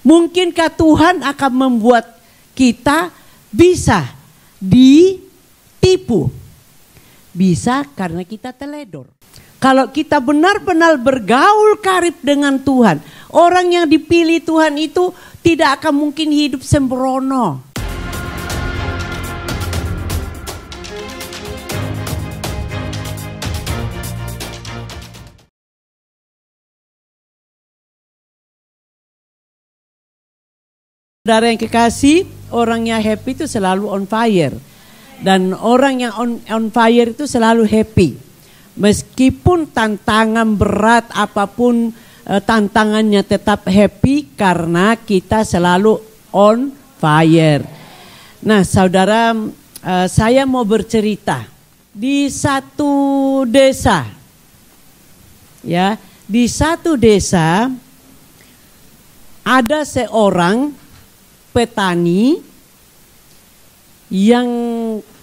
Mungkinkah Tuhan akan membuat kita bisa ditipu? Bisa, karena kita teledor. Kalau kita benar-benar bergaul karib dengan Tuhan, orang yang dipilih Tuhan itu tidak akan mungkin hidup sembrono. Saudara yang kekasih, orang yang happy itu selalu on fire. Dan orang yang on fire itu selalu happy. Meskipun tantangan berat apapun tantangannya tetap happy karena kita selalu on fire. Nah saudara, saya mau bercerita. Di satu desa, ya, di satu desa ada seorang petani yang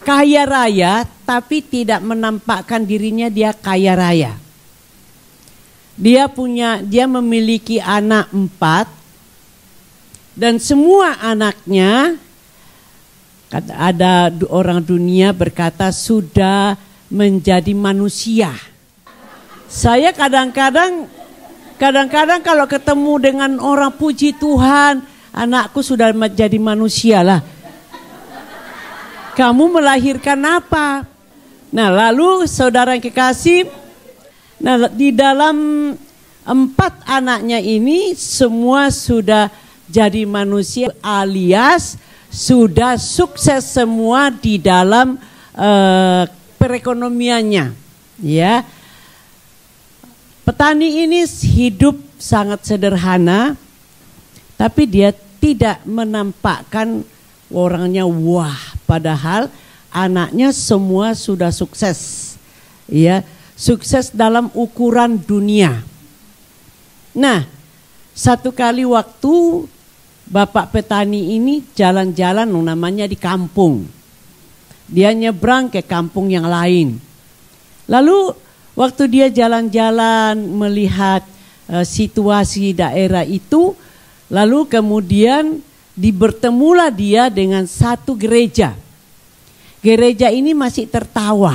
kaya raya tapi tidak menampakkan dirinya dia kaya raya. Dia memiliki anak 4 dan semua anaknya, ada orang dunia berkata, sudah menjadi manusia. Saya kadang-kadang kalau ketemu dengan orang, puji Tuhan, anakku sudah menjadi manusia lah. Kamu melahirkan apa? Nah lalu saudara yang kekasih, nah di dalam 4 anaknya ini semua sudah jadi manusia, alias sudah sukses semua di dalam perekonomiannya. Ya, petani ini hidup sangat sederhana, tapi dia tidak menampakkan orangnya wah, padahal anaknya semua sudah sukses. Ya, sukses dalam ukuran dunia. Nah, satu kali waktu bapak petani ini jalan-jalan, namanya di kampung. Dia nyebrang ke kampung yang lain. Lalu waktu dia jalan-jalan melihat situasi daerah itu, lalu kemudian bertemulah dia dengan satu gereja. Gereja ini masih tertawa,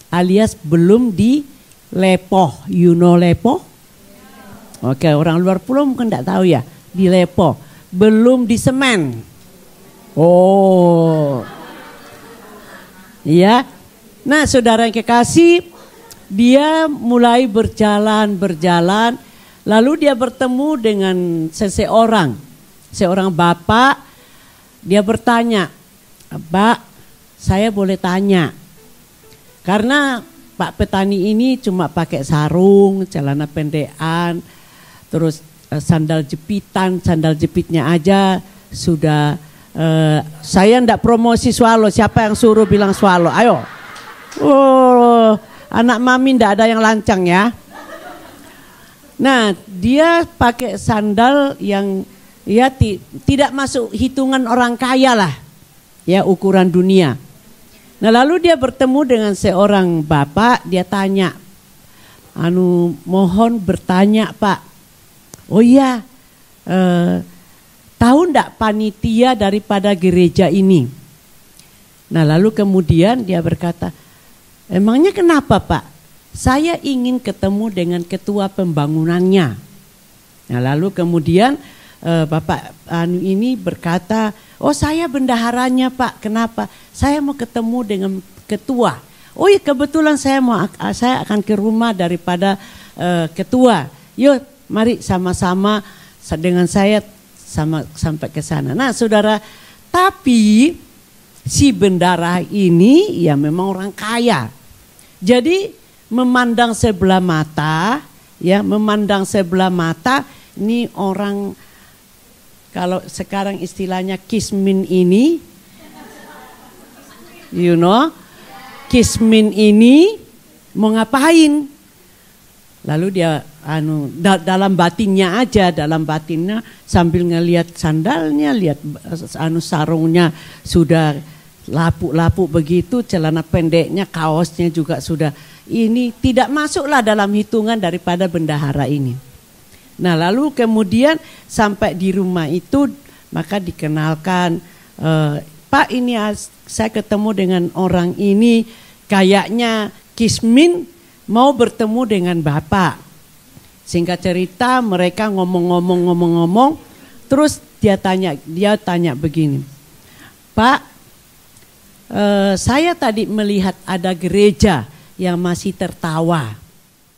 alias belum dilepoh. You know lepoh? Oke, orang luar pulau mungkin tidak tahu ya. Dilepoh, belum disemen. Oh, ya. Nah, saudara yang kekasih, dia mulai berjalan. Lalu dia bertemu dengan seorang bapak. Dia bertanya, "Pak, saya boleh tanya?" Karena Pak petani ini cuma pakai sarung, celana pendekan, terus sandal jepitnya aja sudah. Saya ndak promosi swallow, siapa yang suruh bilang swallow? Ayo. Oh, anak mami ndak ada yang lancang ya. Nah, dia pakai sandal yang ya tidak masuk hitungan orang kaya lah, ya ukuran dunia. Nah, lalu dia bertemu dengan seorang bapak, dia tanya, mohon bertanya Pak, oh iya, tahu ndak panitia daripada gereja ini? Nah, lalu kemudian dia berkata, emangnya kenapa Pak? Saya ingin ketemu dengan ketua pembangunannya. Nah, lalu kemudian bapak ini berkata, oh saya bendaharanya Pak, kenapa? Saya mau ketemu dengan ketua. Oh iya, kebetulan saya akan ke rumah daripada ketua. Yuk mari sama-sama dengan saya sampai ke sana. Nah saudara, tapi si bendahara ini ya memang orang kaya. Jadi memandang sebelah mata, ini orang, kalau sekarang istilahnya kismin ini, you know, kismin ini mau ngapain? Lalu dia dalam batinnya sambil ngelihat sandalnya, lihat sarungnya sudah lapuk-lapuk begitu, celana pendeknya, kaosnya juga sudah, ini tidak masuklah dalam hitungan daripada bendahara ini. Nah lalu kemudian sampai di rumah itu maka dikenalkan, Pak ini saya ketemu dengan orang ini, kayaknya Kismin mau bertemu dengan Bapak. Singkat cerita mereka ngomong-ngomong, terus dia tanya begini, Pak, saya tadi melihat ada gereja yang masih tertawa.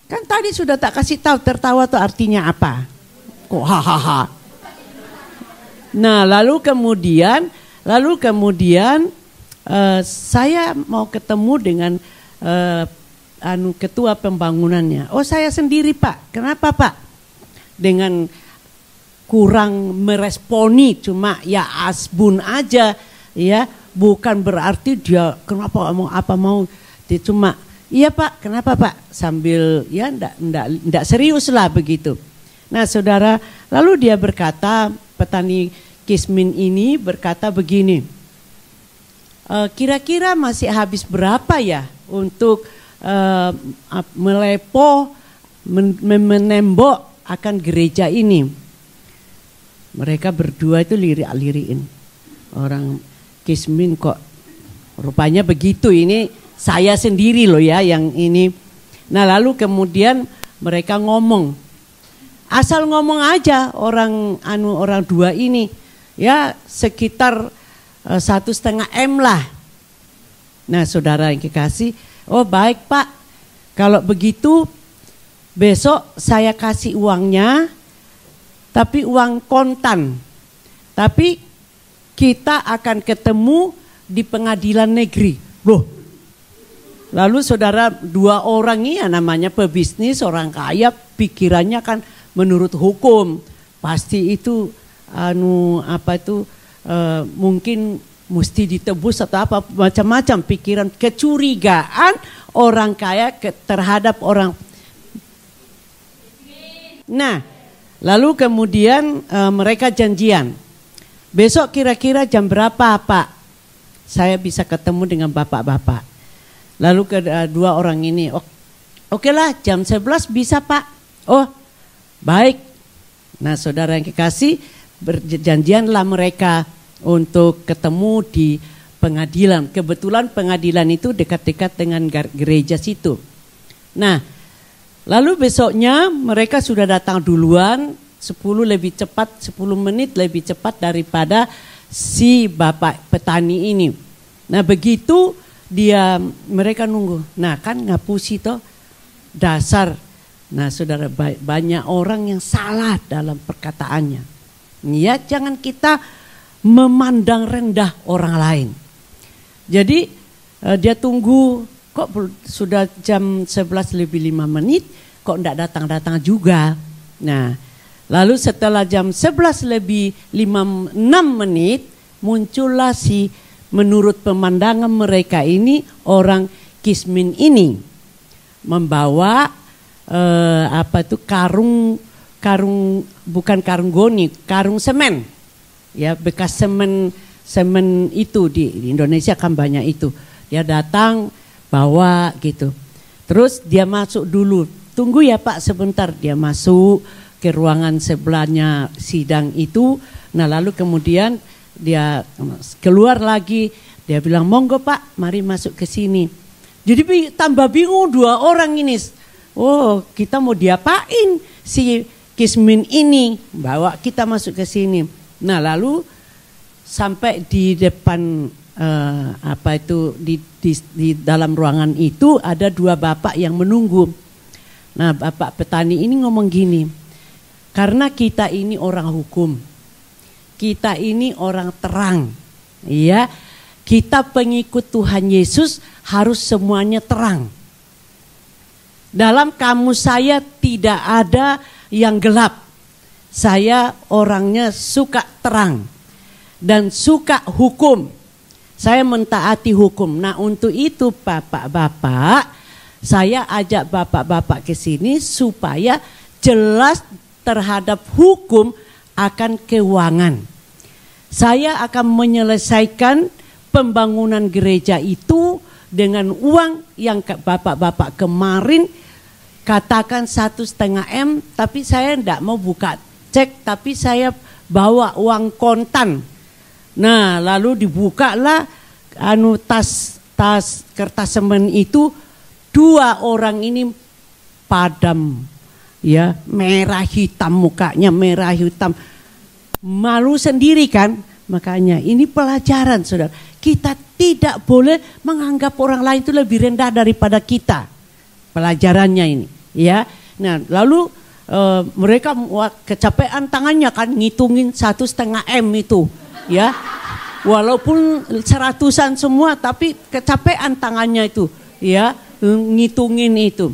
Kan tadi sudah tak kasih tahu tertawa itu artinya apa? Kok hahaha. Nah lalu kemudian saya mau ketemu dengan ketua pembangunannya. Oh saya sendiri Pak. Kenapa Pak? Dengan kurang meresponi, cuma ya asbun aja ya, bukan berarti dia kenapa mau dia cuma iya Pak, kenapa Pak? Sambil ya enggak serius lah begitu. Nah saudara, lalu dia berkata, petani Kismin ini berkata begini, kira-kira masih habis berapa ya untuk menembok akan gereja ini? Mereka berdua itu lirik-lirikin. Orang Kismin kok rupanya begitu, ini saya sendiri loh ya yang ini. Nah lalu kemudian mereka ngomong, asal ngomong aja orang dua ini ya sekitar 1,5 M lah. Nah saudara yang kekasih, oh baik Pak, kalau begitu besok saya kasih uangnya, tapi uang kontan, tapi kita akan ketemu di pengadilan negeri. Loh, lalu saudara, dua orang ini ya namanya pebisnis, orang kaya, pikirannya kan menurut hukum pasti itu mungkin mesti ditebus atau apa, macam-macam pikiran, kecurigaan orang kaya terhadap orang. Nah lalu kemudian mereka janjian, besok kira-kira jam berapa Pak saya bisa ketemu dengan bapak-bapak. Lalu kedua orang ini, oke lah jam 11 bisa Pak. Oh baik. Nah saudara yang kekasih, berjanjianlah mereka untuk ketemu di pengadilan. Kebetulan pengadilan itu dekat-dekat dengan gereja situ. Nah lalu besoknya mereka sudah datang duluan, 10 menit lebih cepat daripada si bapak petani ini. Nah begitu mereka nunggu. Nah kan ngapusi toh dasar. Nah saudara, banyak orang yang salah dalam perkataannya. Ya jangan kita memandang rendah orang lain. Jadi dia tunggu, kok sudah jam 11 lebih 5 menit kok enggak datang-datang juga. Nah lalu setelah jam 11 lebih 6 menit muncullah menurut pemandangan mereka ini orang Kismin ini membawa karung bukan karung goni, karung semen. Ya bekas semen itu di Indonesia kan banyak itu. Dia datang bawa gitu. Terus dia masuk dulu. Tunggu ya Pak sebentar, dia masuk ke ruangan sebelahnya sidang itu. Nah lalu kemudian dia keluar lagi, dia bilang monggo Pak, mari masuk ke sini. Jadi tambah bingung dua orang ini. Oh kita mau diapain si Kismin ini, bawa kita masuk ke sini. Nah lalu sampai di depan di dalam ruangan itu ada dua bapak yang menunggu. Nah bapak petani ini ngomong gini, karena kita ini orang hukum, kita ini orang terang, ya, kita pengikut Tuhan Yesus harus semuanya terang. Dalam kamus saya tidak ada yang gelap. Saya orangnya suka terang dan suka hukum. Saya mentaati hukum. Nah untuk itu bapak-bapak, saya ajak bapak-bapak ke sini supaya jelas terhadap hukum akan keuangan. Saya akan menyelesaikan pembangunan gereja itu dengan uang yang bapak-bapak kemarin katakan 1,5 M, tapi saya tidak mau buka cek, tapi saya bawa uang kontan. Nah, lalu dibukalah tas kertas semen itu, 2 orang ini padam, ya, merah hitam mukanya, merah hitam, malu sendiri kan. Makanya ini pelajaran, saudara. Kita tidak boleh menganggap orang lain itu lebih rendah daripada kita. Pelajarannya ini, ya. Nah, lalu mereka kecapean tangannya kan, ngitungin 1,5 M itu, ya. Walaupun 100-an semua, tapi kecapean tangannya itu, ya, ngitungin itu.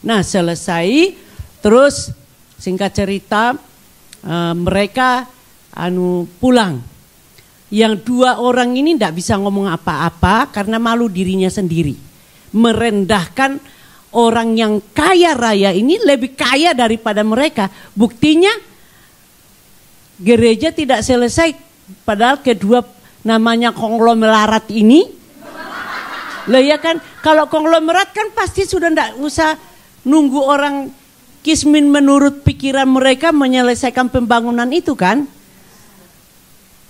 Nah, selesai, terus singkat cerita mereka pulang. Yang 2 orang ini tidak bisa ngomong apa-apa karena malu dirinya sendiri. Merendahkan orang yang kaya raya ini, lebih kaya daripada mereka. Buktinya gereja tidak selesai, padahal kedua namanya konglomerat ini. Lah ya kan, kalau konglomerat kan pasti sudah tidak usah nunggu orang kismin menurut pikiran mereka menyelesaikan pembangunan itu kan.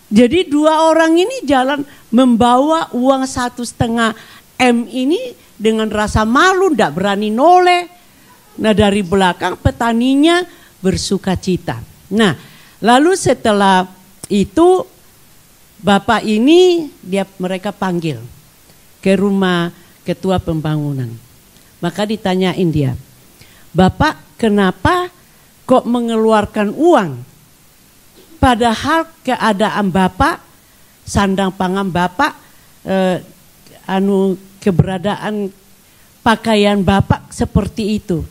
Jadi 2 orang ini jalan membawa uang 1,5 M ini dengan rasa malu, tidak berani noleh. Nah, dari belakang petaninya bersuka cita. Nah, lalu setelah itu bapak ini mereka panggil ke rumah ketua pembangunan. Maka ditanyain dia, "Bapak, kenapa kok mengeluarkan uang? Padahal keadaan bapak, sandang pangan bapak, keberadaan pakaian bapak seperti itu."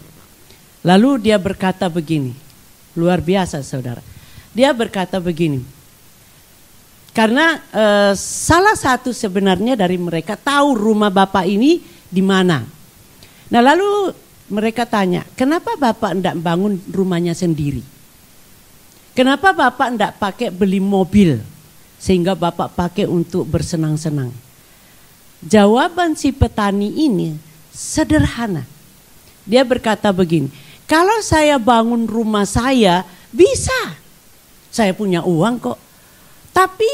Lalu dia berkata begini, luar biasa saudara. Dia berkata begini, karena salah satu sebenarnya dari mereka tahu rumah bapak ini di mana. Nah, lalu mereka tanya, kenapa bapak tidak bangun rumahnya sendiri? Kenapa bapak tidak pakai beli mobil sehingga bapak pakai untuk bersenang-senang? Jawaban si petani ini sederhana. Dia berkata begini, kalau saya bangun rumah saya bisa, saya punya uang kok. Tapi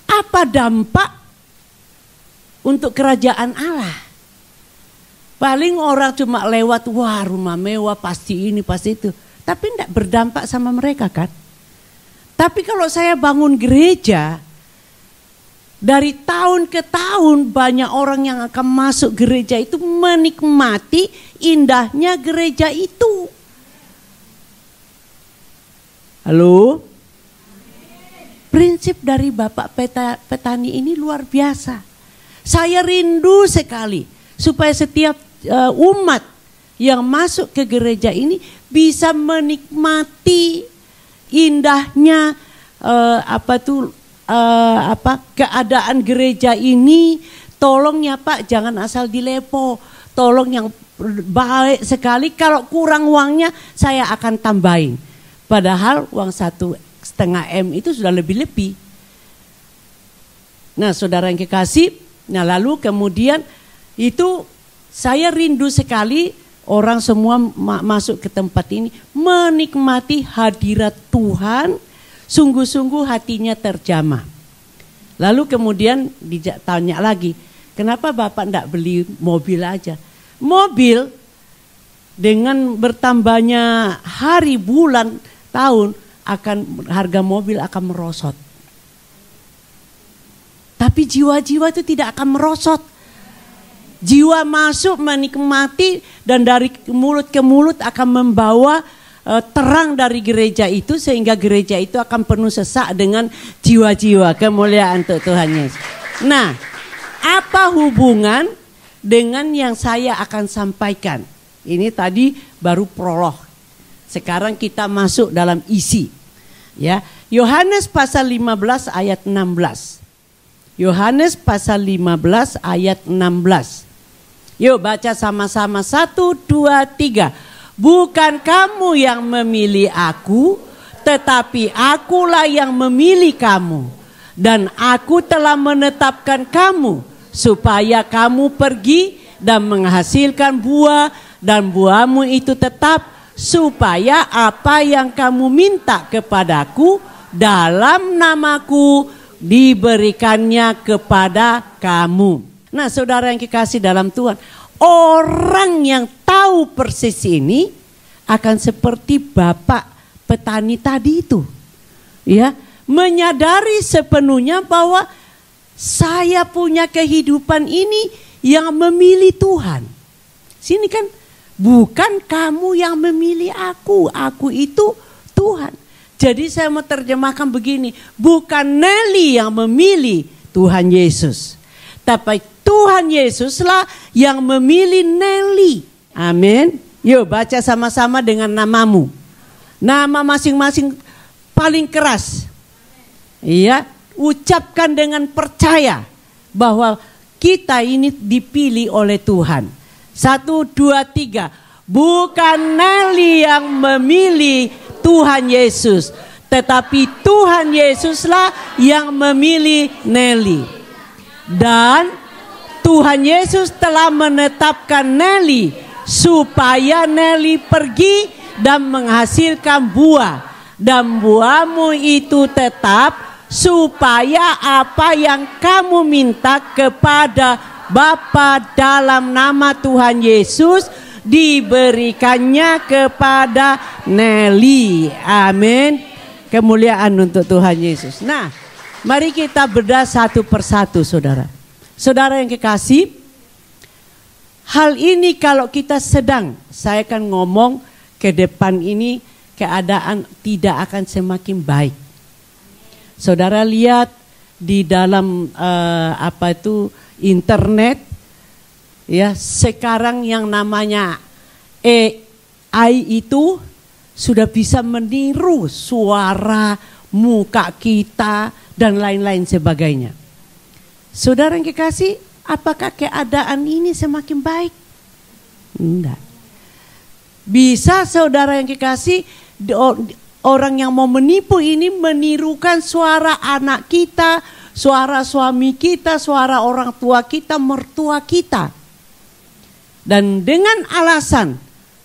apa dampak untuk kerajaan Allah? Paling orang cuma lewat, wah rumah mewah pasti ini pasti itu. Tapi tidak berdampak sama mereka kan. Tapi kalau saya bangun gereja, dari tahun ke tahun banyak orang yang akan masuk gereja itu menikmati indahnya gereja itu. Halo? Prinsip dari Bapak petani ini luar biasa. Saya rindu sekali supaya setiap umat yang masuk ke gereja ini bisa menikmati indahnya keadaan gereja ini. Tolong ya Pak, jangan asal dilepo. Tolong yang baik sekali. Kalau kurang uangnya saya akan tambahin. Padahal uang 1,5 M itu sudah lebih-lebih. Nah, saudara yang kekasih, nah lalu kemudian itu saya rindu sekali orang semua masuk ke tempat ini menikmati hadirat Tuhan, sungguh-sungguh hatinya terjamah. Lalu kemudian ditanya lagi, kenapa Bapak tidak beli mobil aja? Mobil dengan bertambahnya hari, bulan, tahun, harga mobil akan merosot. Tapi jiwa-jiwa itu tidak akan merosot. Jiwa masuk menikmati dan dari mulut ke mulut akan membawa terang dari gereja itu sehingga gereja itu akan penuh sesak dengan jiwa-jiwa. Kemuliaan untuk Tuhan Yesus. Nah, apa hubungan dengan yang saya akan sampaikan? Ini tadi baru prolog. Sekarang kita masuk dalam isi. Ya, Yohanes pasal 15 ayat 16. Yohanes pasal 15 ayat 16. Yuk baca sama-sama 1, 2, 3. Bukan kamu yang memilih aku, tetapi akulah yang memilih kamu. Dan aku telah menetapkan kamu supaya kamu pergi dan menghasilkan buah dan buahmu itu tetap, supaya apa yang kamu minta kepadaku dalam namaku diberikannya kepada kamu. Nah, saudara yang kekasih dalam Tuhan, orang yang tahu persis ini akan seperti bapak petani tadi itu, ya, menyadari sepenuhnya bahwa saya punya kehidupan ini yang memilih Tuhan. Sini kan bukan kamu yang memilih aku itu Tuhan. Jadi saya mau terjemahkan begini, bukan Nelly yang memilih Tuhan Yesus, tapi Tuhan Yesuslah yang memilih Nelly. Amin. Yuk baca sama-sama dengan namamu. Nama masing-masing paling keras. Iya, ucapkan dengan percaya bahwa kita ini dipilih oleh Tuhan. 1, 2, 3. Bukan Nelly yang memilih Tuhan Yesus, tetapi Tuhan Yesuslah yang memilih Nelly. Dan Tuhan Yesus telah menetapkan Nelly supaya Nelly pergi dan menghasilkan buah, dan buahmu itu tetap, supaya apa yang kamu minta kepada Bapa dalam nama Tuhan Yesus diberikannya kepada Nelly. Amin. Kemuliaan untuk Tuhan Yesus. Nah, mari kita bedah satu persatu, saudara. Saudara yang kekasih, hal ini kalau kita sedang, saya akan ngomong ke depan ini keadaan tidak akan semakin baik. Saudara lihat di dalam internet, ya, sekarang yang namanya AI itu sudah bisa meniru suara, muka kita dan lain-lain sebagainya. Saudara yang kekasih, apakah keadaan ini semakin baik? Enggak. Bisa saudara yang kekasih, orang yang mau menipu ini menirukan suara anak kita, suara suami kita, suara orang tua kita, mertua kita. Dan dengan alasan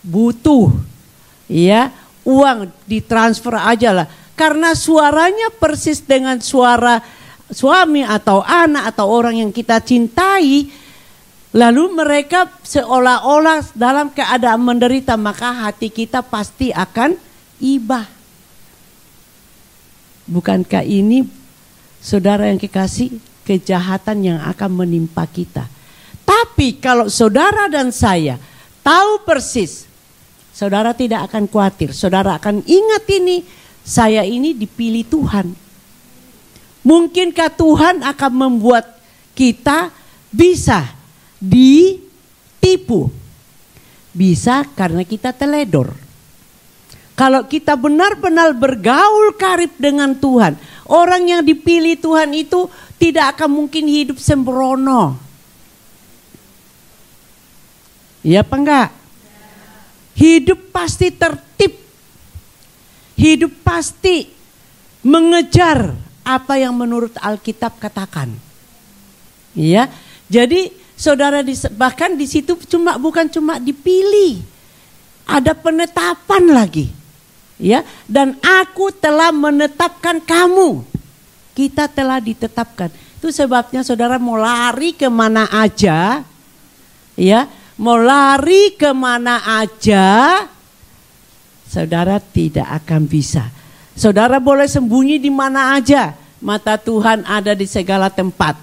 butuh, ya, uang ditransfer aja lah. Karena suaranya persis dengan suara suami atau anak atau orang yang kita cintai, lalu mereka seolah-olah dalam keadaan menderita, maka hati kita pasti akan iba. Bukankah ini, saudara yang kekasih, kejahatan yang akan menimpa kita? Tapi kalau saudara dan saya tahu persis, saudara tidak akan khawatir. Saudara akan ingat ini, saya ini dipilih Tuhan. Mungkinkah Tuhan akan membuat kita bisa ditipu? Bisa, karena kita teledor. Kalau kita benar-benar bergaul karib dengan Tuhan, orang yang dipilih Tuhan itu tidak akan mungkin hidup sembrono. Ya apa enggak? Hidup pasti tertib. Hidup pasti mengejar apa yang menurut Alkitab katakan. Ya, jadi saudara bahkan di situ bukan cuma dipilih, ada penetapan lagi. Ya, dan aku telah menetapkan kamu. Kita telah ditetapkan. Itu sebabnya saudara mau lari kemana aja, ya, mau lari kemana aja, saudara tidak akan bisa. Saudara boleh sembunyi di mana aja, mata Tuhan ada di segala tempat.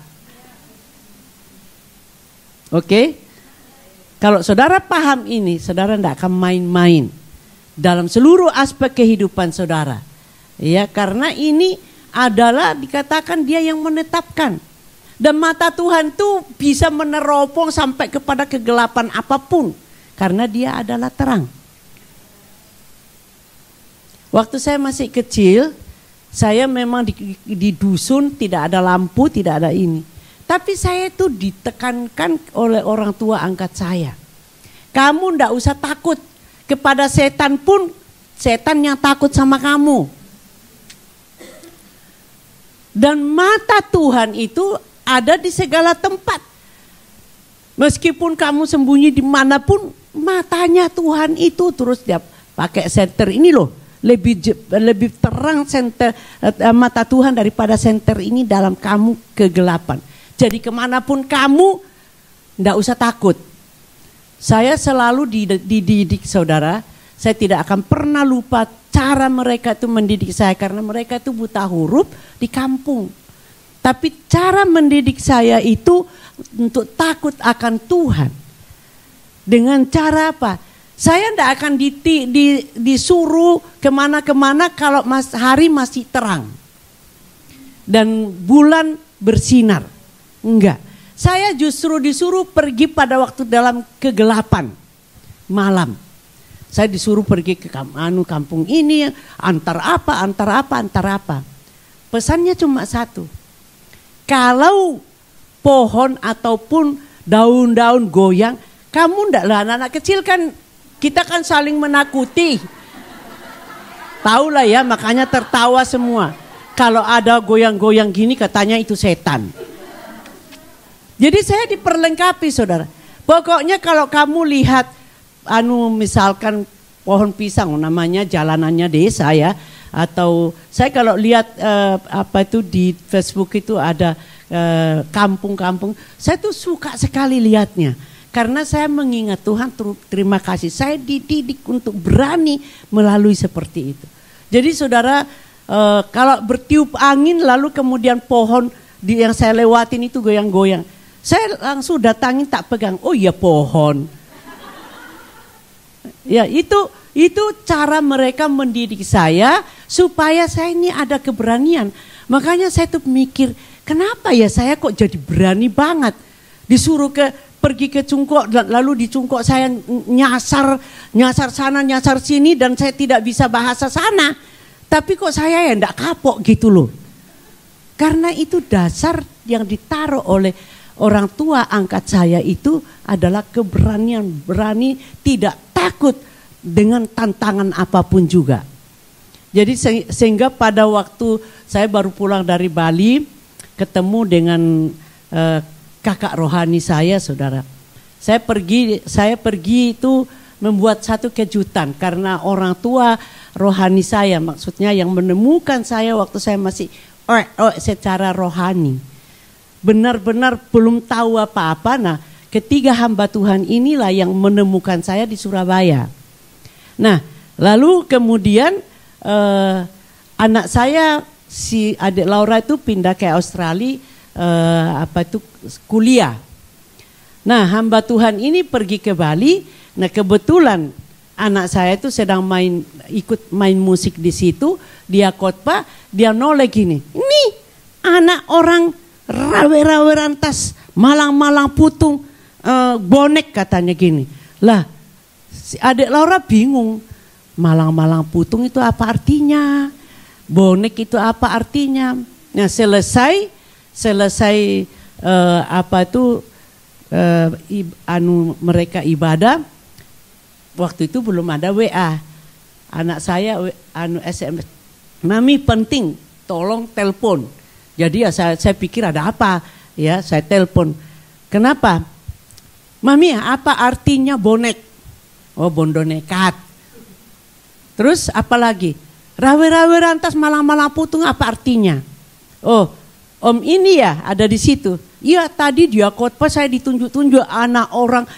Oke? Kalau saudara paham ini, saudara tidak akan main-main dalam seluruh aspek kehidupan saudara. Ya, karena ini adalah dikatakan dia yang menetapkan. Dan mata Tuhan tuh bisa meneropong sampai kepada kegelapan apapun, karena dia adalah terang. Waktu saya masih kecil, saya memang di dusun tidak ada lampu, tidak ada ini. Tapi saya itu ditekankan oleh orang tua angkat saya. Kamu ndak usah takut, kepada setan pun setan yang takut sama kamu. Dan mata Tuhan itu ada di segala tempat. Meskipun kamu sembunyi dimanapun, matanya Tuhan itu terus dia pakai senter ini loh, lebih terang senter mata Tuhan daripada senter ini dalam kamu kegelapan. Jadi kemanapun kamu, ndak usah takut. Saya selalu dididik saudara, saya tidak akan pernah lupa cara mereka itu mendidik saya karena mereka itu buta huruf di kampung. Tapi cara mendidik saya itu untuk takut akan Tuhan. Dengan cara apa? Saya tidak akan disuruh kemana-kemana kalau hari masih terang. Dan bulan bersinar. Enggak. Saya justru disuruh pergi pada waktu dalam kegelapan. Malam. Saya disuruh pergi ke kampung ini. Antar apa. Pesannya cuma satu. Kalau pohon ataupun daun-daun goyang, kamu ndak lah, anak-anak kecil kan kita kan saling menakuti. Tahu lah ya, makanya tertawa semua. Kalau ada goyang-goyang gini katanya itu setan. Jadi saya diperlengkapi saudara. Pokoknya kalau kamu lihat misalkan pohon pisang namanya jalanannya desa ya. Atau saya kalau lihat di Facebook itu ada kampung-kampung, saya tuh suka sekali lihatnya. Karena saya mengingat Tuhan, terima kasih. Saya dididik untuk berani melalui seperti itu. Jadi saudara, kalau bertiup angin lalu kemudian pohon yang saya lewatin itu goyang-goyang. Saya langsung datangin tak pegang, oh iya pohon. Ya itu cara mereka mendidik saya supaya saya ini ada keberanian. Makanya saya tuh mikir, kenapa ya saya kok jadi berani banget. Disuruh pergi ke Cungkok, lalu di Cungkok saya nyasar sana, nyasar sini dan saya tidak bisa bahasa sana. Tapi kok saya ya enggak kapok gitu loh. Karena itu dasar yang ditaruh oleh orang tua angkat saya itu adalah keberanian, berani tidak takut dengan tantangan apapun juga. Jadi sehingga pada waktu saya baru pulang dari Bali, ketemu dengan kakak rohani saya, saudara. Saya pergi itu membuat satu kejutan karena orang tua rohani saya, maksudnya yang menemukan saya waktu saya masih secara rohani. Benar-benar belum tahu apa-apa. Nah, ketiga hamba Tuhan inilah yang menemukan saya di Surabaya. Nah, lalu kemudian anak saya si adik Laura itu pindah ke Australia kuliah. Nah, hamba Tuhan ini pergi ke Bali. Nah, kebetulan anak saya itu sedang ikut main musik di situ, dia khotbah, dia noleh gini. Ini anak orang rawe-rawe rantas, malang-malang putung, bonek katanya gini. Lah, si adik Laura bingung, malang-malang putung itu apa artinya? Bonek itu apa artinya? Nah selesai mereka ibadah, waktu itu belum ada WA. Anak saya SMS, Mami penting, tolong telepon. Jadi ya saya pikir ada apa, ya saya telepon. Kenapa? Mami apa artinya bonek? Oh bondo nekat. Terus apa lagi? Rawe-rawe rantas malang-malang putung apa artinya? Oh, om ini ya ada di situ. Iya tadi dia khotbah saya ditunjuk-tunjuk anak orang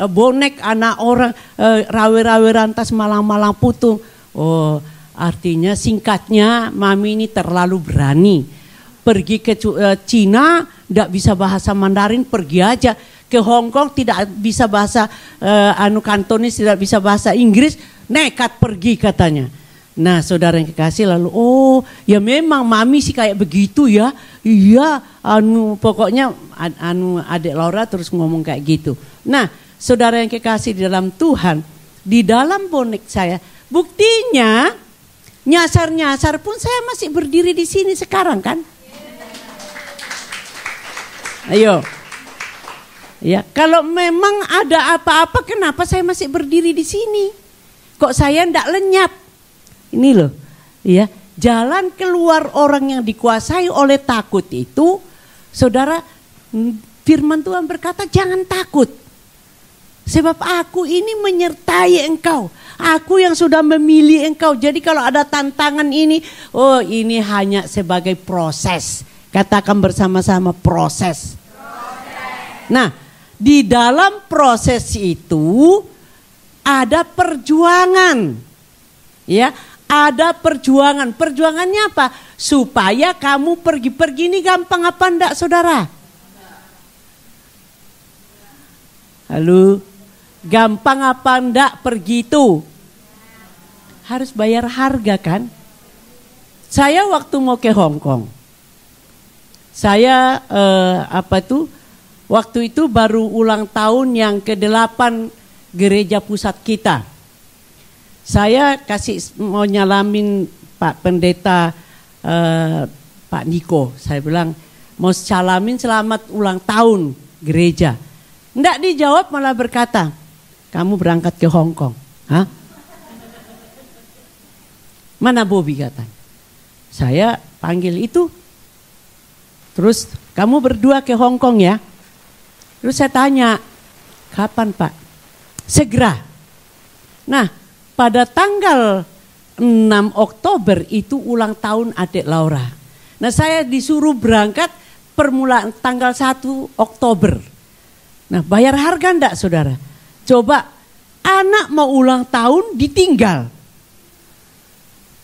bonek, anak orang rawe-rawe rantas malang-malang putung. Oh, artinya singkatnya Mami ini terlalu berani. Pergi ke Cina tidak bisa bahasa Mandarin, pergi aja. Ke Hong Kong tidak bisa bahasa Kantonis, tidak bisa bahasa Inggris, nekat pergi katanya. Nah saudara yang kekasih lalu, oh ya memang Mami sih kayak begitu ya. Iya, pokoknya adik Laura terus ngomong kayak gitu. Nah saudara yang kekasih di dalam Tuhan, di dalam bonek saya, buktinya nyasar-nyasar pun saya masih berdiri di sini sekarang kan. Ayo. Ya, kalau memang ada apa-apa kenapa saya masih berdiri di sini? Kok saya enggak lenyap? Ini loh, ya. Jalan keluar orang yang dikuasai oleh takut itu, saudara, firman Tuhan berkata jangan takut. Sebab aku ini menyertai engkau. Aku yang sudah memilih engkau. Jadi kalau ada tantangan ini, oh ini hanya sebagai proses. Katakan bersama-sama proses. Nah, di dalam proses itu ada perjuangan. Ya, ada perjuangan. Perjuangannya apa? Supaya kamu pergi-pergi ini gampang apa enggak, saudara? Halo, gampang apa enggak pergi itu? Harus bayar harga kan? Saya waktu mau ke Hong Kong, saya waktu itu baru ulang tahun yang ke-8 gereja pusat kita. Saya mau nyalamin Pak Pendeta Pak Niko. Saya bilang mau salamin selamat ulang tahun gereja. Nggak dijawab, malah berkata, kamu berangkat ke Hong Kong. Hah? Mana Bobby kata. Saya panggil itu. Terus kamu berdua ke Hong Kong ya? Terus saya tanya, kapan Pak? Segera. Nah, pada tanggal 6 Oktober itu ulang tahun adik Laura. Nah, saya disuruh berangkat permulaan tanggal 1 Oktober. Nah, bayar harga enggak, saudara? Coba, anak mau ulang tahun ditinggal.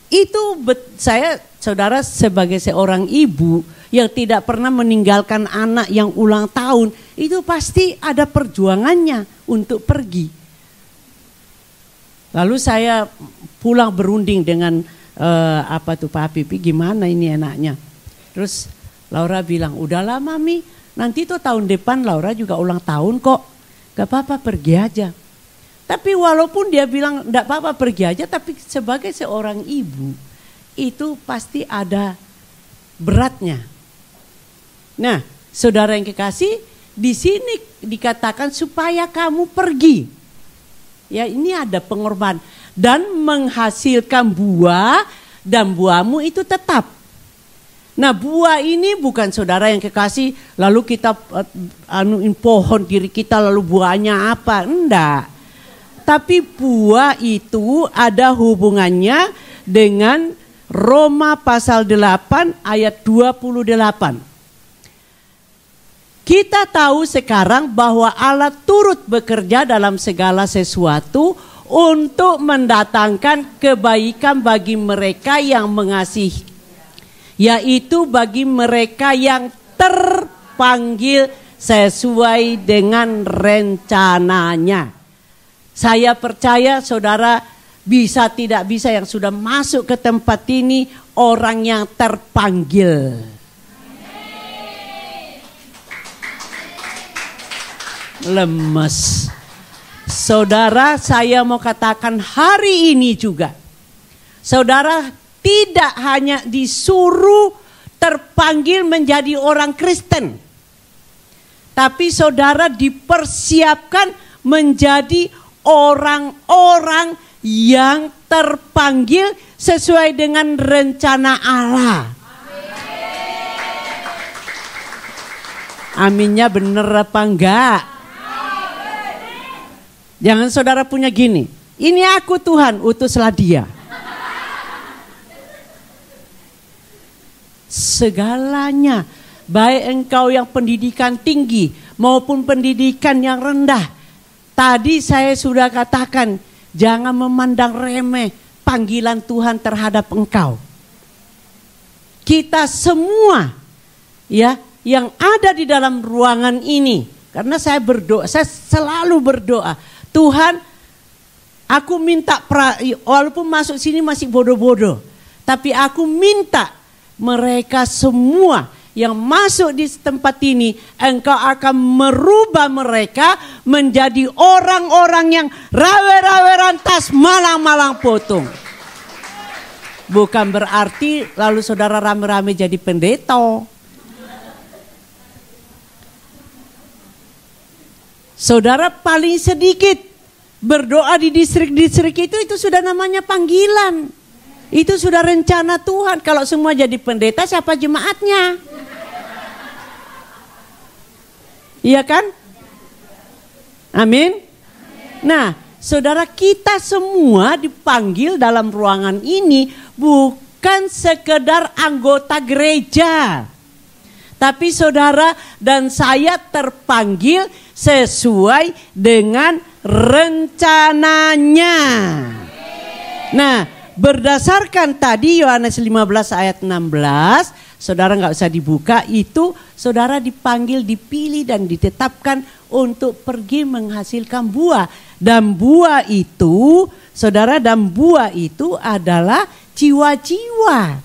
Itu saya, saudara, sebagai seorang ibu yang tidak pernah meninggalkan anak yang ulang tahun, itu pasti ada perjuangannya untuk pergi. Lalu saya pulang berunding dengan Pak Pipi, gimana ini enaknya. Terus Laura bilang, udahlah Mami, nanti tuh tahun depan Laura juga ulang tahun kok, gak apa-apa pergi aja. Tapi walaupun dia bilang gak apa-apa pergi aja, tapi sebagai seorang ibu itu pasti ada beratnya. Nah, saudara yang kekasih, di sini dikatakan supaya kamu pergi. Ya, ini ada pengorbanan dan menghasilkan buah, dan buahmu itu tetap. Nah, buah ini bukan, saudara yang kekasih, lalu kita pohon diri kita lalu buahnya apa? Enggak. Tapi buah itu ada hubungannya dengan Roma pasal 8 ayat 28. Kita tahu sekarang bahwa Allah turut bekerja dalam segala sesuatu untuk mendatangkan kebaikan bagi mereka yang mengasihi, yaitu bagi mereka yang terpanggil sesuai dengan rencananya. Saya percaya saudara bisa tidak bisa yang sudah masuk ke tempat ini orang yang terpanggil. Lemes. Saudara, saya mau katakan hari ini juga, saudara tidak hanya disuruh terpanggil menjadi orang Kristen, tapi saudara dipersiapkan menjadi orang-orang yang terpanggil sesuai dengan rencana Allah. Aminnya bener apa enggak? Jangan saudara punya gini, ini aku Tuhan, utuslah dia. Segalanya, baik engkau yang pendidikan tinggi maupun pendidikan yang rendah. Tadi saya sudah katakan, jangan memandang remeh panggilan Tuhan terhadap engkau. Kita semua ya yang ada di dalam ruangan ini, karena saya berdoa, saya selalu berdoa, Tuhan, aku minta walaupun masuk sini masih bodoh-bodoh, tapi aku minta mereka semua yang masuk di tempat ini, engkau akan merubah mereka menjadi orang-orang yang rawe-rawe rantas, malang-malang potong. Bukan berarti lalu saudara rame-rame jadi pendeta. Saudara paling sedikit berdoa di distrik-distrik itu sudah namanya panggilan. Itu sudah rencana Tuhan. Kalau semua jadi pendeta, siapa jemaatnya? Iya kan? Amin. Nah, saudara, kita semua dipanggil dalam ruangan ini bukan sekedar anggota gereja. Tapi saudara dan saya terpanggil sesuai dengan rencananya. Nah, berdasarkan tadi Yohanes 15 ayat 16, saudara nggak usah dibuka, itu saudara dipanggil, dipilih dan ditetapkan untuk pergi menghasilkan buah. Dan buah itu, saudara, dan buah itu adalah jiwa-jiwa.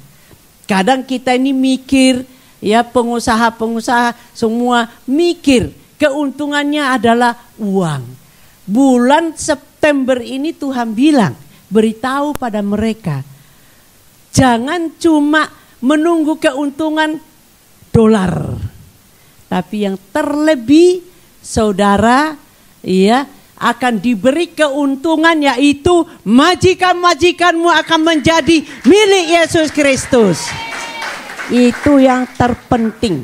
Kadang kita ini mikir, ya pengusaha-pengusaha semua mikir keuntungannya adalah uang. Bulan September ini Tuhan bilang, beritahu pada mereka, jangan cuma menunggu keuntungan dolar, tapi yang terlebih saudara, ya, akan diberi keuntungan, yaitu majikan-majikanmu akan menjadi milik Yesus Kristus. Itu yang terpenting.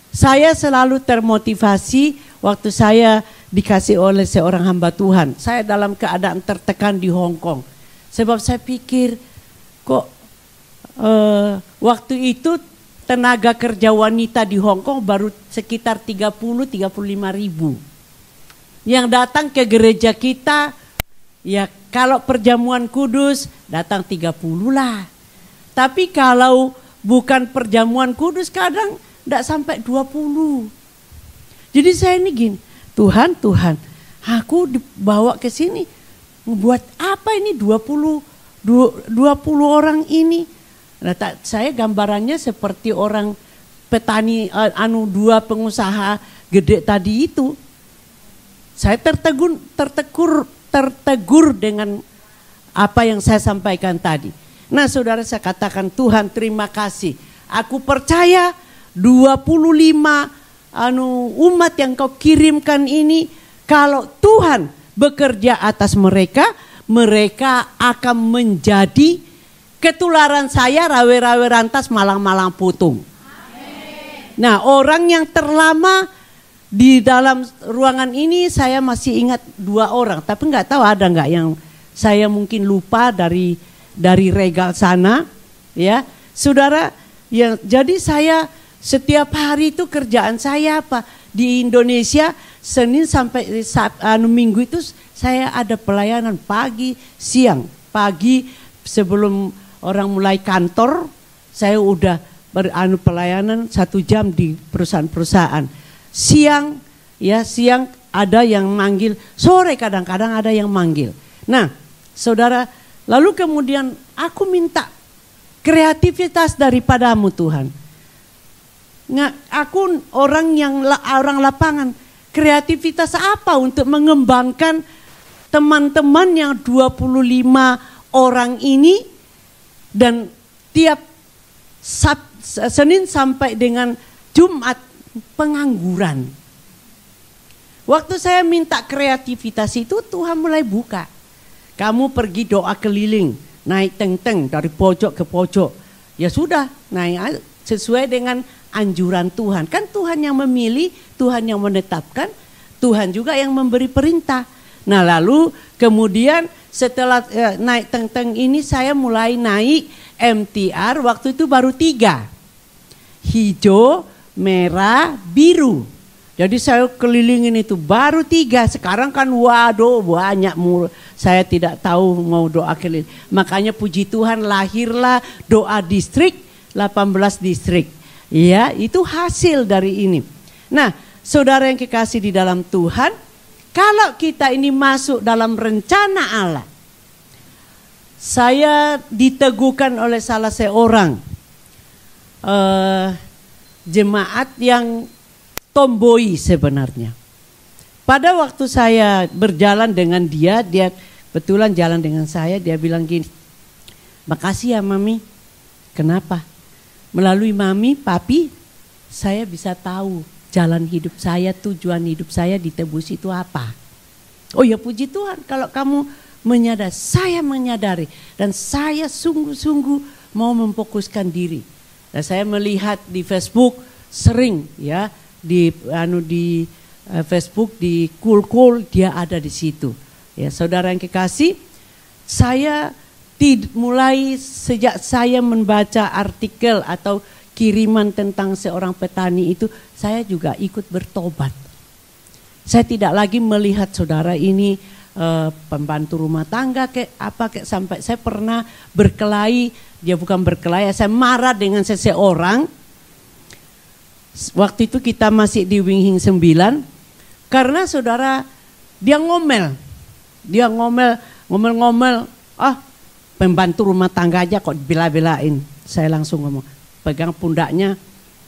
Saya selalu termotivasi waktu saya dikasih oleh seorang hamba Tuhan. Saya dalam keadaan tertekan di Hong Kong. Sebab saya pikir kok waktu itu tenaga kerja wanita di Hong Kong baru sekitar 30-35 ribu. Yang datang ke gereja kita, ya kalau perjamuan kudus datang 30 lah. Tapi kalau bukan perjamuan kudus kadang tidak sampai 20. Jadi saya ini gini, Tuhan, aku dibawa ke sini, membuat apa ini 20 orang ini? Nah, saya gambarannya seperti orang petani, dua pengusaha gede tadi itu. Saya tertegur dengan apa yang saya sampaikan tadi. Nah, saudara, saya katakan, Tuhan terima kasih. Aku percaya 25 umat yang kau kirimkan ini, kalau Tuhan bekerja atas mereka, mereka akan menjadi ketularan saya, rawe-rawe rantas, malang-malang putung. Amen. Nah, orang yang terlama di dalam ruangan ini saya masih ingat 2 orang, tapi nggak tahu ada nggak yang saya mungkin lupa dari regal sana, ya, saudara. Ya, jadi saya setiap hari itu kerjaan saya apa di Indonesia, Senin sampai Minggu itu saya ada pelayanan pagi, siang, pagi sebelum orang mulai kantor, saya udah pelayanan 1 jam di perusahaan-perusahaan. Siang, ya siang ada yang manggil, sore kadang-kadang ada yang manggil. Nah, saudara, lalu kemudian aku minta kreativitas daripadamu Tuhan. Nah, aku orang lapangan, kreativitas apa untuk mengembangkan teman-teman yang 25 orang ini, dan tiap Senin sampai dengan Jumat pengangguran. Waktu saya minta kreativitas itu, Tuhan mulai buka. Kamu pergi doa keliling, naik teng-teng dari pojok ke pojok. Ya sudah, naik sesuai dengan anjuran Tuhan. Kan Tuhan yang memilih, Tuhan yang menetapkan, Tuhan juga yang memberi perintah. Nah, lalu kemudian setelah naik teng-teng ini, saya mulai naik MTR. Waktu itu baru 3, hijau, merah, biru. Jadi saya kelilingin itu baru 3. Sekarang kan waduh banyak, saya tidak tahu mau doa keliling. Makanya puji Tuhan lahirlah doa distrik, 18 distrik. Ya, itu hasil dari ini. Nah, saudara yang kekasih di dalam Tuhan, kalau kita ini masuk dalam rencana Allah. Saya diteguhkan oleh salah seorang jemaat yang tomboy sebenarnya. Pada waktu saya berjalan dengan dia betulan jalan dengan saya, dia bilang gini, makasih ya Mami. Kenapa? Melalui Mami, Papi, saya bisa tahu jalan hidup saya, tujuan hidup saya ditebus itu apa. Oh ya, puji Tuhan, kalau kamu menyadari, saya menyadari, dan saya sungguh-sungguh mau memfokuskan diri. Dan saya melihat di Facebook sering ya di Facebook di Cool, dia ada di situ. Ya, saudara yang kekasih, saya mulai sejak saya membaca artikel atau kiriman tentang seorang petani itu, saya juga ikut bertobat. Saya tidak lagi melihat saudara ini pembantu rumah tangga sampai saya pernah berkelahi, dia bukan berkelahi, saya marah dengan seseorang. Waktu itu kita masih di Winghing 9, karena saudara dia ngomel, pembantu rumah tangga aja kok bela-belain. Saya langsung ngomong, pegang pundaknya,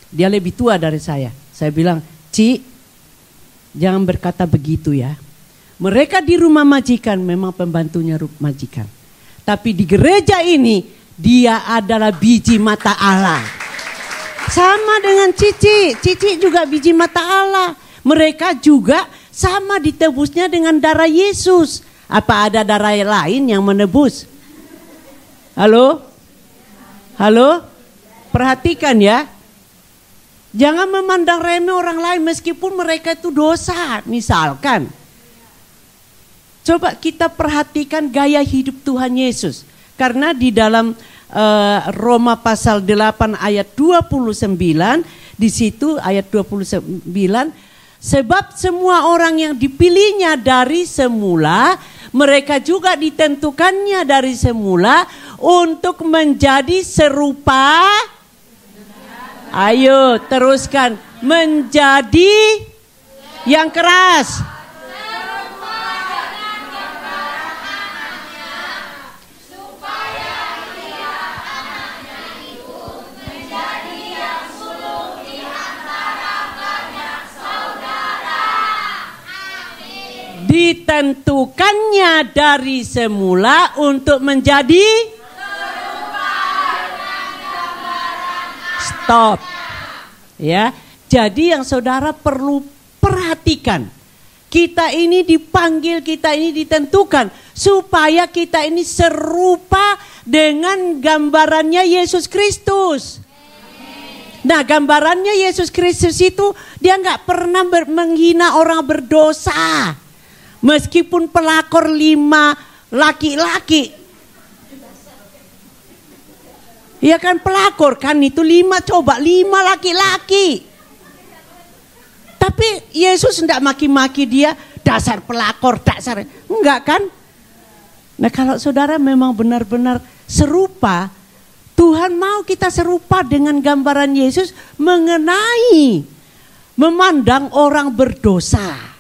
dia lebih tua dari saya. Saya bilang, Ci, jangan berkata begitu ya. Mereka di rumah majikan memang pembantunya majikan. Tapi di gereja ini dia adalah biji mata Allah. Sama dengan Cici juga biji mata Allah. Mereka juga sama ditebusnya dengan darah Yesus. Apa ada darah lain yang menebus? Halo? Perhatikan ya. Jangan memandang remeh orang lain meskipun mereka itu dosa. Misalkan, coba kita perhatikan gaya hidup Tuhan Yesus. Karena di dalam Roma pasal 8 ayat 29, di situ ayat 29, sebab semua orang yang dipilihnya dari semula, mereka juga ditentukannya dari semula untuk menjadi serupa. Ayo teruskan, menjadi yang keras. Ditentukannya dari semula untuk menjadi stop. Ya. Jadi yang saudara perlu perhatikan, kita ini dipanggil, kita ini ditentukan supaya kita ini serupa dengan gambarannya Yesus Kristus. Nah, gambarannya Yesus Kristus itu dia nggak pernah menghina orang berdosa. Meskipun pelakor 5 laki-laki. Ya kan pelakor kan itu 5 laki-laki. Tapi Yesus tidak maki-maki dia dasar pelakor, dasar. Enggak kan? Nah kalau saudara memang benar-benar serupa, Tuhan mau kita serupa dengan gambaran Yesus mengenai memandang orang berdosa.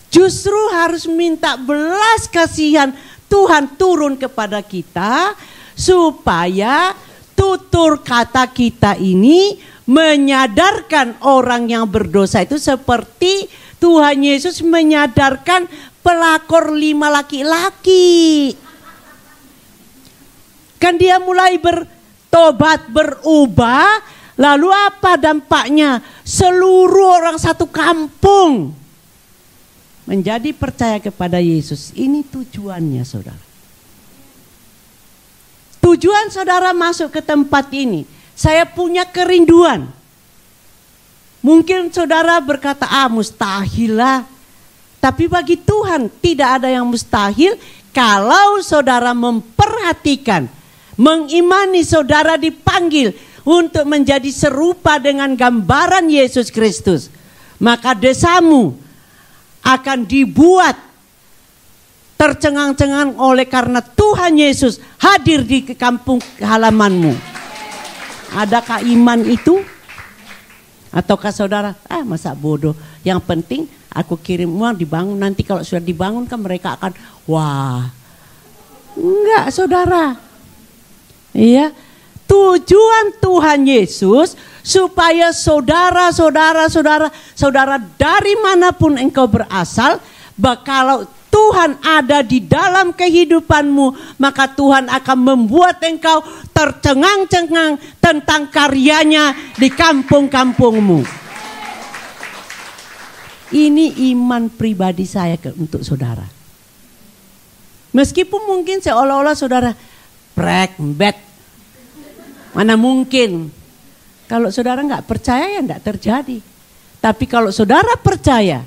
Justru harus minta belas kasihan Tuhan turun kepada kita supaya tutur kata kita ini menyadarkan orang yang berdosa itu seperti Tuhan Yesus menyadarkan pelakor 5 laki-laki. Kan dia mulai bertobat, berubah, lalu apa dampaknya? Seluruh orang satu kampung menjadi percaya kepada Yesus. Ini tujuannya saudara. Tujuan saudara masuk ke tempat ini, saya punya kerinduan. Mungkin saudara berkata, mustahil lah. Tapi bagi Tuhan tidak ada yang mustahil kalau saudara memperhatikan, mengimani saudara dipanggil untuk menjadi serupa dengan gambaran Yesus Kristus. Maka desamu akan dibuat tercengang-cengang oleh karena Tuhan Yesus hadir di kampung halamanmu. Adakah iman itu? Ataukah saudara, masa bodoh. Yang penting aku kirim uang dibangun, nanti kalau sudah dibangun kan mereka akan wah. Enggak saudara. Iya. Tujuan Tuhan Yesus supaya saudara dari manapun engkau berasal, kalau Tuhan ada di dalam kehidupanmu, maka Tuhan akan membuat engkau tercengang-cengang tentang karyanya di kampung-kampungmu. Ini iman pribadi saya untuk saudara. Meskipun mungkin seolah-olah saudara bet. Mana mungkin. Kalau saudara nggak percaya ya nggak terjadi. Tapi kalau saudara percaya,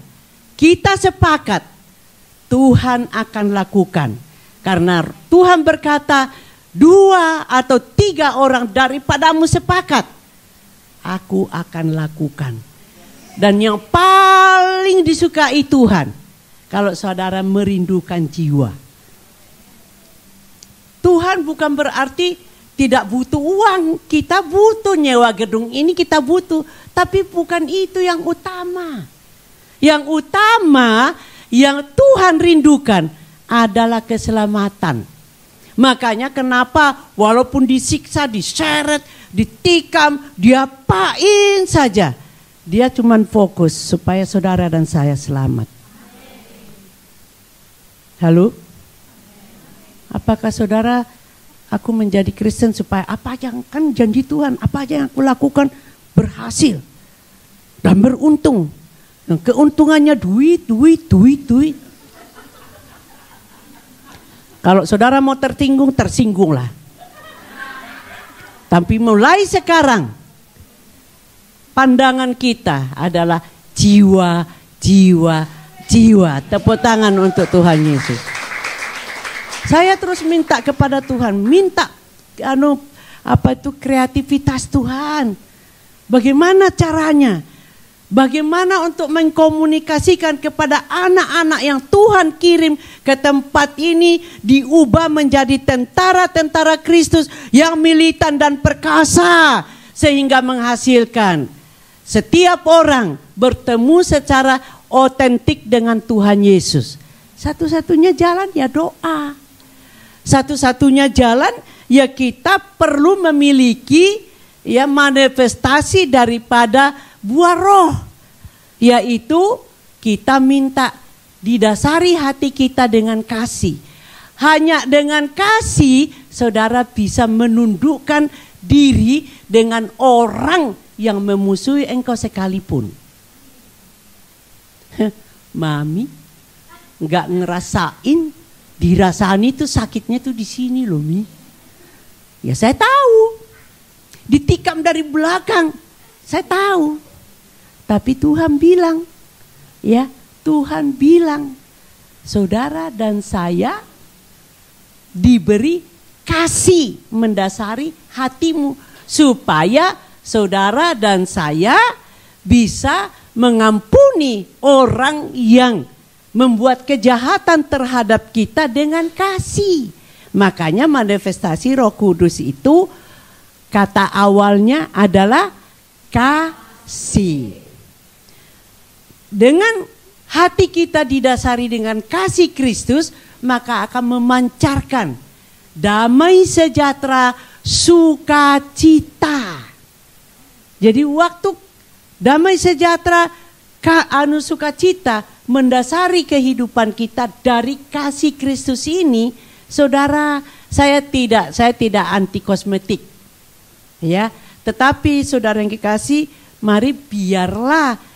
kita sepakat, Tuhan akan lakukan. Karena Tuhan berkata, 2 atau 3 orang daripadamu sepakat, aku akan lakukan. Dan yang paling disukai Tuhan, kalau saudara merindukan jiwa. Tuhan bukan berarti tidak butuh uang. Kita butuh nyewa gedung ini, kita butuh. Tapi bukan itu yang utama. Yang utama yang Tuhan rindukan adalah keselamatan. Makanya kenapa walaupun disiksa, diseret, ditikam, diapain saja, dia cuma fokus supaya saudara dan saya selamat. Halo? Apakah saudara, aku menjadi Kristen supaya apa aja, kan janji Tuhan, apa aja yang aku lakukan berhasil dan beruntung. Keuntungannya duit. Kalau saudara mau tersinggunglah. Tapi mulai sekarang, pandangan kita adalah jiwa. Tepuk tangan untuk Tuhan Yesus. Saya terus minta kepada Tuhan, kreativitas Tuhan. Bagaimana caranya? Bagaimana untuk mengkomunikasikan kepada anak-anak yang Tuhan kirim ke tempat ini diubah menjadi tentara-tentara Kristus yang militan dan perkasa sehingga menghasilkan setiap orang bertemu secara otentik dengan Tuhan Yesus. Satu-satunya jalan ya doa. Satu-satunya jalan ya kita perlu memiliki ya manifestasi daripada buah roh, yaitu kita minta didasari hati kita dengan kasih. Hanya dengan kasih saudara bisa menundukkan diri dengan orang yang memusuhi engkau sekalipun. Mami nggak ngerasain, dirasain itu sakitnya tuh di sini loh Mi. Ya saya tahu, ditikam dari belakang, saya tahu. Tapi Tuhan bilang, ya Tuhan bilang, saudara dan saya diberi kasih mendasari hatimu. Supaya saudara dan saya bisa mengampuni orang yang membuat kejahatan terhadap kita dengan kasih. Makanya manifestasi Roh Kudus itu kata awalnya adalah kasih. Dengan hati kita didasari dengan kasih Kristus, maka akan memancarkan damai sejahtera, sukacita. Jadi waktu damai sejahtera, sukacita mendasari kehidupan kita dari kasih Kristus ini, saudara, saya tidak anti kosmetik. Ya, tetapi saudara yang kekasih, mari biarlah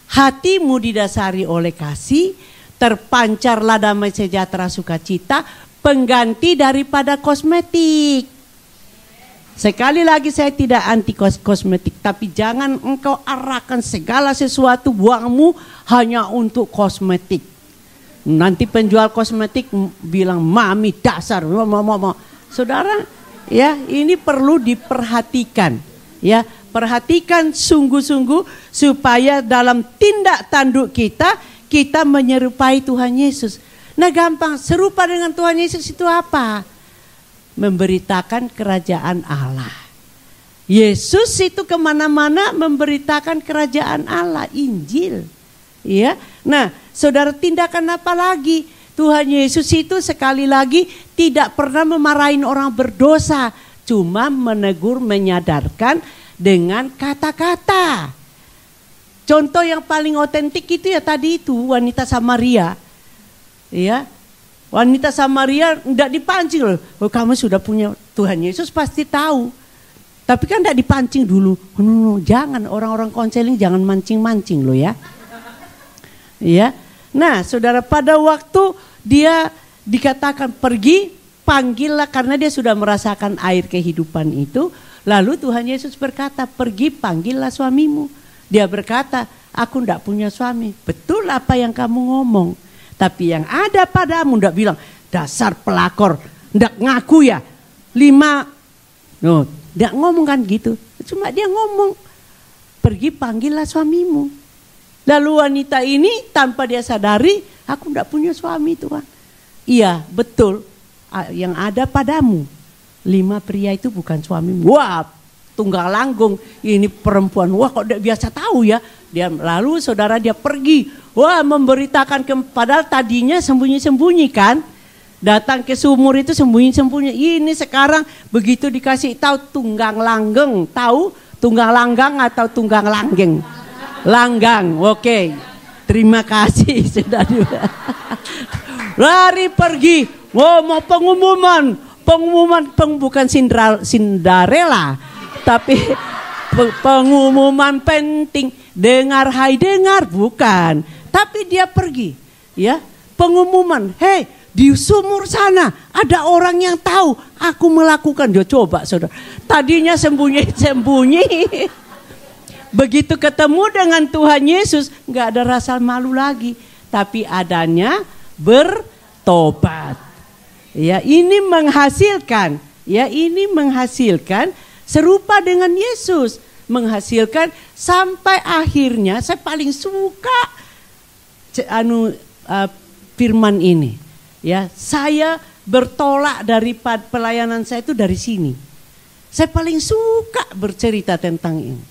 hatimu didasari oleh kasih, terpancarlah damai sejahtera sukacita, pengganti daripada kosmetik. Sekali lagi saya tidak anti kosmetik, tapi jangan engkau arahkan segala sesuatu uangmu hanya untuk kosmetik. Nanti penjual kosmetik bilang mami dasar, saudara, ya ini perlu diperhatikan, ya. Perhatikan sungguh-sungguh supaya dalam tindak tanduk kita menyerupai Tuhan Yesus. Nah gampang, serupa dengan Tuhan Yesus itu apa? Memberitakan kerajaan Allah. Yesus itu kemana-mana memberitakan kerajaan Allah, Injil. Ya, nah saudara tindakan apa lagi? Tuhan Yesus itu sekali lagi tidak pernah memarahin orang berdosa. Cuma menegur, menyadarkan dengan kata-kata. Contoh yang paling otentik itu ya tadi itu wanita Samaria. Ya. Wanita Samaria enggak dipancing loh. Oh, kamu sudah punya Tuhan Yesus pasti tahu. Tapi kan enggak dipancing dulu. No, jangan, orang-orang konseling jangan mancing-mancing loh ya. Ya. Nah, saudara, pada waktu dia dikatakan pergi, panggillah, karena dia sudah merasakan air kehidupan itu. Lalu Tuhan Yesus berkata, pergi panggillah suamimu. Dia berkata, aku ndak punya suami. Betul apa yang kamu ngomong. Tapi yang ada padamu ndak bilang, dasar pelakor, ndak ngaku ya. 5, ndak ngomong kan gitu. Cuma dia ngomong, pergi panggillah suamimu. Lalu wanita ini tanpa dia sadari, aku ndak punya suami Tuhan. Iya betul, yang ada padamu 5 pria itu bukan suamimu. Wah, tunggal langgung, ini perempuan. Wah, kok tidak biasa tahu ya. Dia lalu saudara dia pergi. Wah, memberitakan padahal tadinya sembunyi-sembunyi kan. Datang ke sumur itu sembunyi-sembunyi. Ini sekarang begitu dikasih tahu tunggang langgeng. Tahu tunggang langgang atau tunggang langgeng? Langgang, oke. Terima kasih sudah. Lari pergi. Wow, mau pengumuman bukan Cinderella, tapi pengumuman penting. Dengar, hai dengar, bukan. Tapi dia pergi, ya. Pengumuman, hei, di sumur sana ada orang yang tahu aku melakukan. Dia coba saudara. Tadinya sembunyi-sembunyi. Begitu ketemu dengan Tuhan Yesus, nggak ada rasa malu lagi, tapi adanya bertobat. Ya, ini menghasilkan, serupa dengan Yesus, menghasilkan sampai akhirnya. Saya paling suka firman ini. Ya, saya bertolak dari pelayanan saya itu dari sini. Saya paling suka bercerita tentang ini.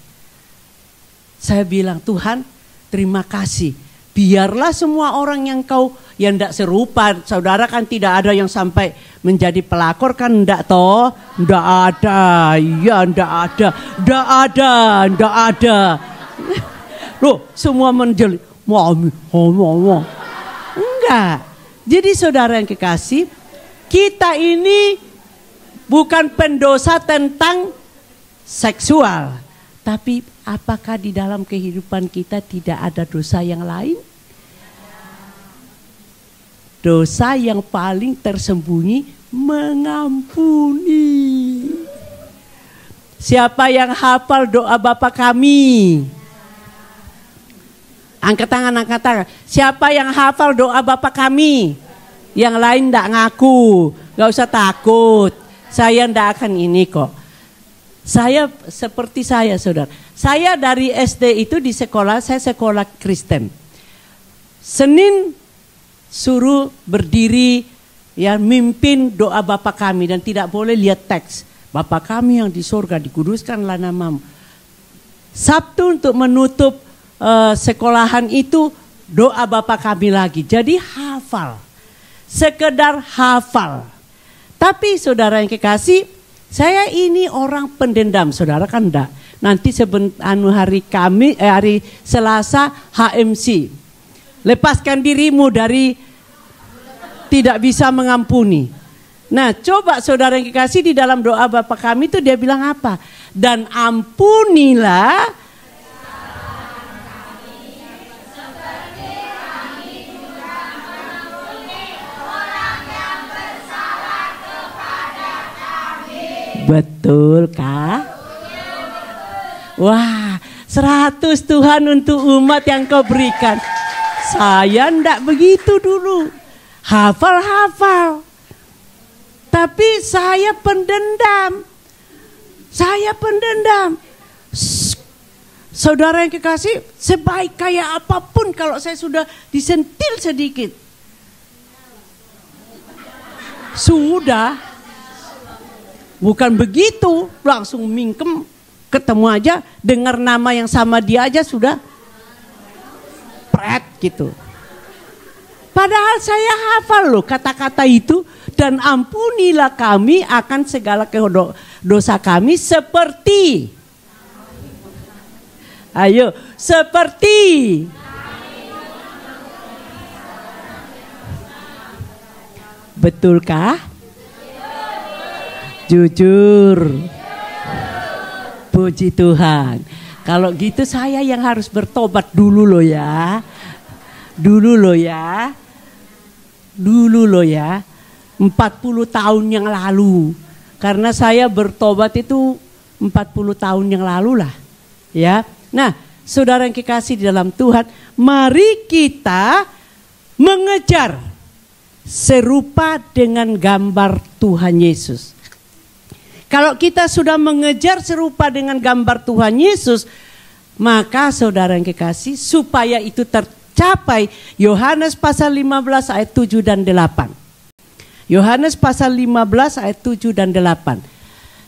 Saya bilang, Tuhan, terima kasih. Biarlah semua orang yang tidak serupa. Saudara kan tidak ada yang sampai menjadi pelakor kan, enggak toh? Enggak ada. Ya, enggak ada. Loh, semua menjeli. Enggak. Jadi saudara yang kekasih, kita ini bukan pendosa tentang seksual. Tapi apakah di dalam kehidupan kita tidak ada dosa yang lain? Dosa yang paling tersembunyi, mengampuni. Siapa yang hafal doa Bapa kami? Angkat tangan. Siapa yang hafal doa Bapa kami? Yang lain tidak ngaku. Gak usah takut. Saya tidak akan ini kok. Saya seperti saudara. Saya dari SD itu di sekolah, saya sekolah Kristen. Senin suruh berdiri, ya, mimpin doa Bapa kami dan tidak boleh lihat teks. Bapa kami yang di sorga, dikuduskanlah namamu. Sabtu untuk menutup sekolahan itu doa Bapa kami lagi. Jadi hafal, sekedar hafal. Tapi saudara yang kekasih, saya ini orang pendendam, saudara kan enggak. Nanti hari Selasa HMC. Lepaskan dirimu dari tidak bisa mengampuni. Nah, coba saudara yang kekasih di dalam doa Bapa kami itu dia bilang apa? Dan ampunilah betul kah? Wah, 100 Tuhan untuk umat yang kau berikan. Saya ndak begitu dulu. Hafal. Tapi saya pendendam. Saudara yang kekasih, sebaik kayak apapun kalau saya sudah disentil sedikit, sudah. Bukan begitu, langsung mingkem, ketemu aja, dengar nama yang sama dia aja sudah pret gitu. Padahal saya hafal loh kata-kata itu. Dan ampunilah kami akan segala dosa kami seperti. Ayo, seperti. Betulkah? Jujur. Puji Tuhan. Kalau gitu saya yang harus bertobat dulu loh ya. Dulu loh ya. 40 tahun yang lalu. Karena saya bertobat itu 40 tahun yang lalu lah. Ya. Nah, saudara yang kekasih di dalam Tuhan, mari kita mengejar serupa dengan gambar Tuhan Yesus. Kalau kita sudah mengejar serupa dengan gambar Tuhan Yesus, maka saudara yang kekasih, supaya itu tercapai, Yohanes pasal 15 ayat 7 dan 8. Yohanes pasal 15 ayat 7 dan 8.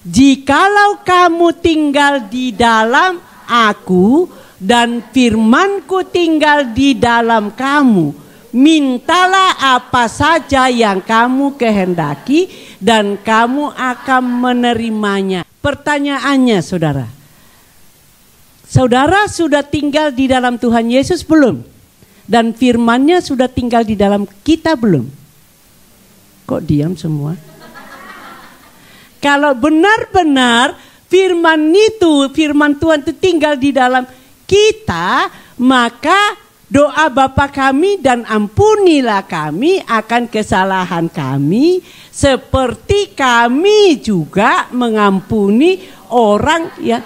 Jikalau kamu tinggal di dalam aku dan firmanku tinggal di dalam kamu, mintalah apa saja yang kamu kehendaki dan kamu akan menerimanya. Pertanyaannya saudara, saudara sudah tinggal di dalam Tuhan Yesus belum? Dan firman-Nya sudah tinggal di dalam kita belum? Kok diam semua? Kalau benar-benar firman Tuhan itu tinggal di dalam kita, maka doa Bapa kami dan ampunilah kami akan kesalahan kami, seperti kami juga mengampuni orang yang...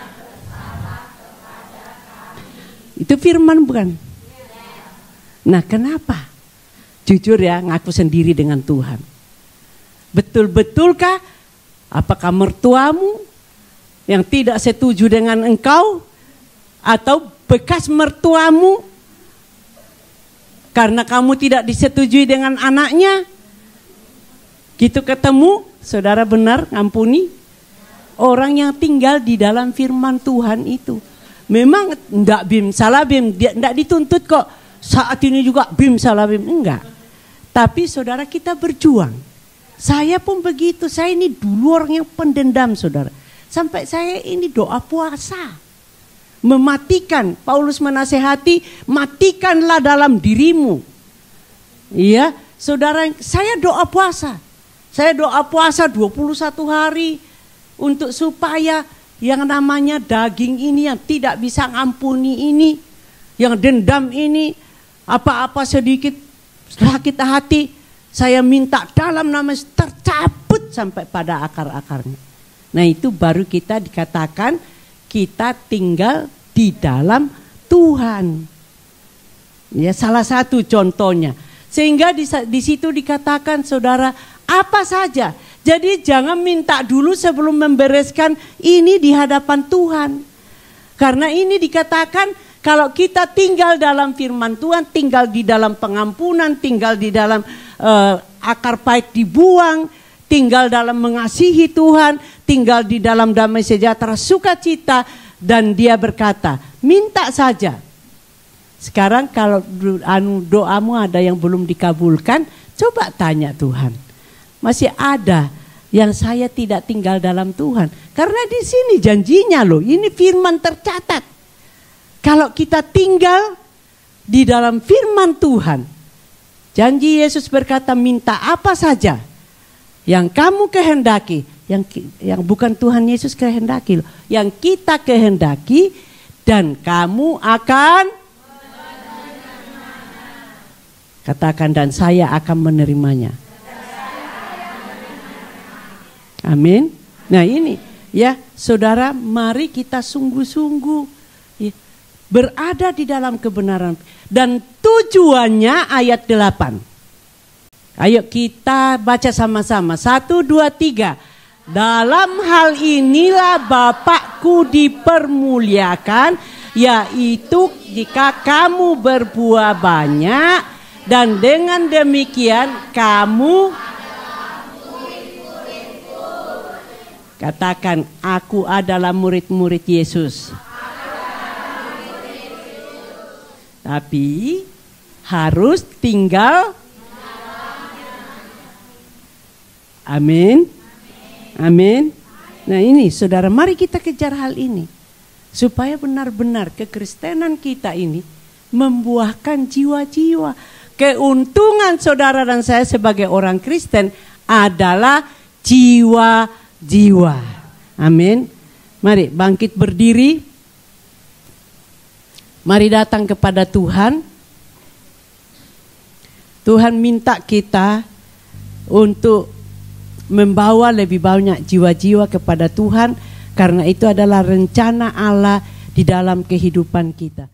Itu firman bukan? Nah kenapa? Jujur ya, ngaku sendiri dengan Tuhan. Betul-betulkah? Apakah mertuamu yang tidak setuju dengan engkau? Atau bekas mertuamu? Karena kamu tidak disetujui dengan anaknya? Gitu ketemu, saudara benar ngampuni? Orang yang tinggal di dalam firman Tuhan itu. Memang enggak bim salah bim, enggak dituntut kok saat ini juga bim salah bim, enggak. Tapi saudara kita berjuang. Saya pun begitu, saya ini dulu orang yang pendendam saudara. Sampai saya ini doa puasa. Mematikan, Paulus menasehati, matikanlah dalam dirimu. Iya, saudara, saya doa puasa. Saya doa puasa 21 hari untuk supaya yang namanya daging ini yang tidak bisa ngampuni ini, yang dendam ini, apa-apa sedikit sakit hati, saya minta dalam nama tercabut sampai pada akar-akarnya. Nah itu baru kita dikatakan kita tinggal di dalam Tuhan. Ya salah satu contohnya. Sehingga di situ dikatakan saudara apa saja. Jadi jangan minta dulu sebelum membereskan ini di hadapan Tuhan. Karena ini dikatakan kalau kita tinggal dalam firman Tuhan, tinggal di dalam pengampunan, tinggal di dalam akar pahit dibuang, tinggal dalam mengasihi Tuhan, tinggal di dalam damai sejahtera sukacita, dan dia berkata, minta saja. Sekarang kalau doamu ada yang belum dikabulkan, coba tanya Tuhan. Masih ada yang saya tidak tinggal dalam Tuhan. Karena di sini janjinya loh, ini firman tercatat. Kalau kita tinggal di dalam firman Tuhan, janji Yesus berkata minta apa saja yang kamu kehendaki, yang bukan Tuhan Yesus kehendaki loh, yang kita kehendaki dan kamu akan katakan dan saya akan menerimanya. Amin. Nah ini ya saudara, mari kita sungguh-sungguh ya, berada di dalam kebenaran. Dan tujuannya ayat 8. Ayo kita baca sama-sama. 1, 2, 3. Dalam hal inilah Bapakku dipermuliakan, yaitu jika kamu berbuah banyak, dan dengan demikian kamu katakan, aku adalah murid-murid Yesus. Tapi harus tinggal. Amin. Amin. Nah ini saudara, mari kita kejar hal ini. Supaya benar-benar kekristenan kita ini membuahkan jiwa-jiwa. Keuntungan saudara dan saya sebagai orang Kristen adalah jiwa-jiwa. Amin. Mari bangkit berdiri. Mari datang kepada Tuhan. Tuhan minta kita untuk membawa lebih banyak jiwa-jiwa kepada Tuhan. Karena itu adalah rencana Allah di dalam kehidupan kita.